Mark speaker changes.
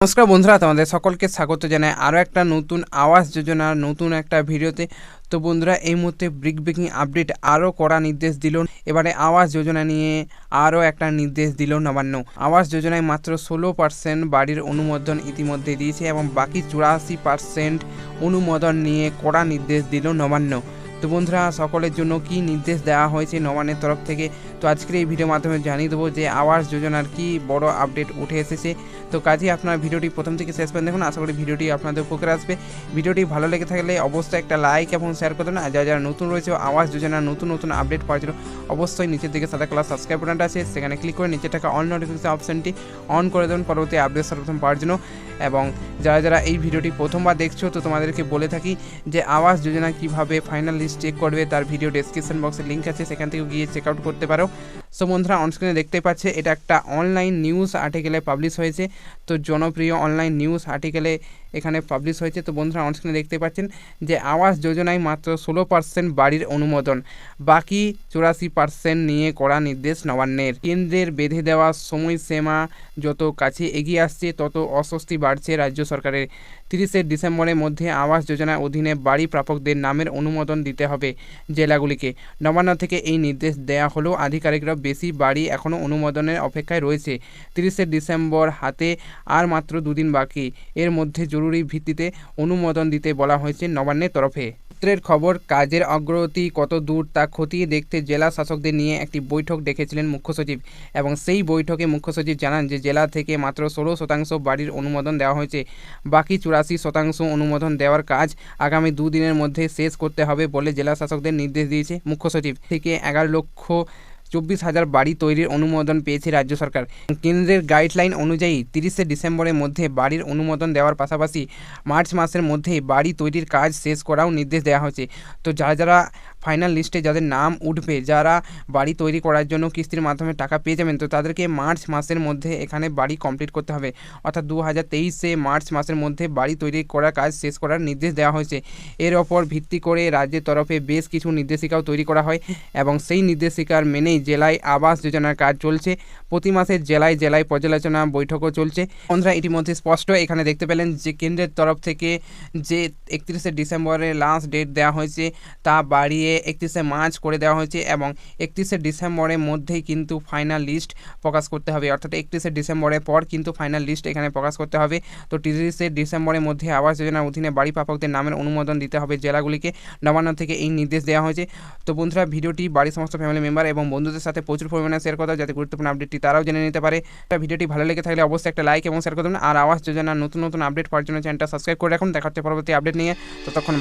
Speaker 1: নমস্কার বন্ধুরা, তোমাদের সকলকে স্বাগত জানাই আরও একটা নতুন আবাস যোজনার নতুন একটা ভিডিওতে। তো বন্ধুরা, এই মুহূর্তে ব্রেকিং আপডেট আরও কড়া নির্দেশ দিল। এবারে আবাস যোজনা নিয়ে আরও একটা নির্দেশ দিল নবান্ন। আবাস যোজনায় মাত্র 16% বাড়ির অনুমোদন ইতিমধ্যে দিয়েছে এবং বাকি 84% অনুমোদন নিয়ে কড়া নির্দেশ দিল নবান্ন। তো বন্ধুরা, সকলের জন্য কি নির্দেশ দেওয়া হয়েছে নবান্নের তরফ থেকে, তো আজকের এই ভিডিওর মাধ্যমে জানিয়ে দেবো যে আবাস যোজনার কি বড় আপডেট উঠে এসেছে। তো কাজেই আপনার ভিডিওটি প্রথম থেকে শেষ পর্যন্ত দেখুন, আশা করি ভিডিওটি আপনাদের উপকারে আসবে। ভিডিওটি ভালো লেগে থাকলে অবশ্যই একটা লাইক এবং শেয়ার করে দেন। আর যারা নতুন রয়েছে আবাস যোজনার নতুন আপডেট পাওয়ার জন্য অবশ্যই নিচের দিকে সাদা কালার সাবস্ক্রাইব বাটনটা আছে, সেখানে ক্লিক করে নিচে থাকা অল নোটিফিকেশন অপশনটি অন করে দেবেন পরবর্তী আপডেট সর্বপ্রথম পাওয়ার জন্য। এবং যারা এই ভিডিওটি প্রথমবার দেখছো, তো তোমাদেরকে বলে থাকি যে আবাস যোজনা কিভাবে ফাইনাল লিস্ট চেক করবে তার ভিডিও ডেসক্রিপশন বক্সে লিঙ্ক আছে, সেখান থেকে গিয়ে চেক আউট করতে পারো। সো বন্ধুরা, অনস্ক্রিনে দেখতে পাচ্ছে এটা একটা অনলাইন নিউজ আর্টিকেলে পাবলিশ হয়েছে। তো জনপ্রিয় অনলাইন নিউজ আর্টিকেলে এখানে পাবলিশ হয়েছে। তো বন্ধুরা, অনস্ক্রিনে দেখতে পাচ্ছেন যে আবাস যোজনায় মাত্র 16% বাড়ির অনুমোদন, বাকি 84% নিয়ে কড়া নির্দেশ নবান্নের। কেন্দ্রের বেঁধে দেওয়া সময়সীমা যত কাছে এগিয়ে আসছে তত অস্বস্তি বাড়ছে রাজ্য সরকারের। 30শে ডিসেম্বরের মধ্যে আবাস যোজনার অধীনে বাড়ি প্রাপকদের নামের অনুমোদন দিতে হবে জেলাগুলিকে। নবান্ন থেকে এই নির্দেশ দেওয়া হলেও আধিকারিকরা বেশি বাড়ি এখনও অনুমোদনের অপেক্ষায় রয়েছে। 30শে ডিসেম্বর হাতে আর মাত্র দুদিন বাকি। এর মধ্যে জরুরি ভিত্তিতে অনুমোদন দিতে বলা হয়েছে নবান্নের তরফে। সূত্রের খবর, কাজের অগ্রগতি কত দূর তা খতিয়ে দেখতে জেলা শাসকদের নিয়ে একটি বৈঠক ডেকেছিলেন মুখ্য সচিব। এবং সেই বৈঠকে মুখ্য সচিব জানান যে জেলা থেকে মাত্র 16% বাড়ির অনুমোদন দেওয়া হয়েছে। বাকি 84% অনুমোদন দেওয়ার কাজ আগামী দুদিনের মধ্যে শেষ করতে হবে বলে জেলা শাসকদের নির্দেশ দিয়েছে মুখ্য সচিব। থেকে 11,24,000 বাড়ি তৈরির অনুমোদন পেয়েছে রাজ্য সরকার। কেন্দ্রের গাইডলাইন অনুযায়ী 30শে ডিসেম্বরের মধ্যে বাড়ির অনুমোদন দেওয়ার পাশাপাশি মার্চ মাসের মধ্যেই বাড়ি তৈরির কাজ শেষ করাও নির্দেশ দেওয়া হয়েছে। তো যারা ফাইনাল লিস্টে যাদের নাম উঠবে, যারা বাড়ি তৈরি করার জন্য কিস্তির মাধ্যমে টাকা পেয়ে যাবেন, তো তাদেরকে মার্চ মাসের মধ্যে এখানে বাড়ি কমপ্লিট করতে হবে। অর্থাৎ 2023 মার্চ মাসের মধ্যে বাড়ি তৈরি করার কাজ শেষ করার নির্দেশ দেওয়া হয়েছে। এর ওপর ভিত্তি করে রাজ্যের তরফে বেশ কিছু নির্দেশিকাও তৈরি করা হয় এবং সেই নির্দেশিকার মেনেই জেলায় আবাস যোজনার কাজ চলছে। প্রতি মাসে জেলায় পর্যালোচনা বৈঠকও চলছে। বন্ধুরা, ইতিমধ্যে স্পষ্ট এখানে দেখতে পেলেন যে কেন্দ্রের তরফ থেকে যে 31শে ডিসেম্বরের লাস্ট ডেট দেওয়া হয়েছে তা বাড়িয়ে 31শে মার্চ করে দেওয়া হয়েছে এবং 31শে ডিসেম্বরের মধ্যেই কিন্তু ফাইনাল লিস্ট প্রকাশ করতে হবে। অর্থাৎ 31শে ডিসেম্বরের পর কিন্তু ফাইনাল লিস্ট এখানে প্রকাশ করতে হবে। তো 30শে ডিসেম্বরের মধ্যে আবাস যোজনার অধীনে বাড়ি প্রাপকদের নামের অনুমোদন দিতে হবে জেলাগুলিকে। নবান্ন থেকে এই নির্দেশ দেওয়া হয়েছে। তো বন্ধুরা, ভিডিওটি বাড়ির সমস্ত ফ্যামিলি মেম্বার এবং বন্ধুদের সাথে প্রচুর পরিমাণে শেয়ার করতে যাতে গুরুত্বপূর্ণ আপডেটটি তারাও জেনে নিতে পারে। ভিডিওটি ভালো লেগে থাকলে অবশ্যই একটা লাইক এবং শেয়ার করে দেবেন। আর আবাস যোজনার নতুন আপডেট পাওয়ার জন্য চ্যানেলটা সাবস্ক্রাইব করে রাখুন। দেখা হচ্ছে পরবর্তী আপডেট নিয়ে। ততক্ষণ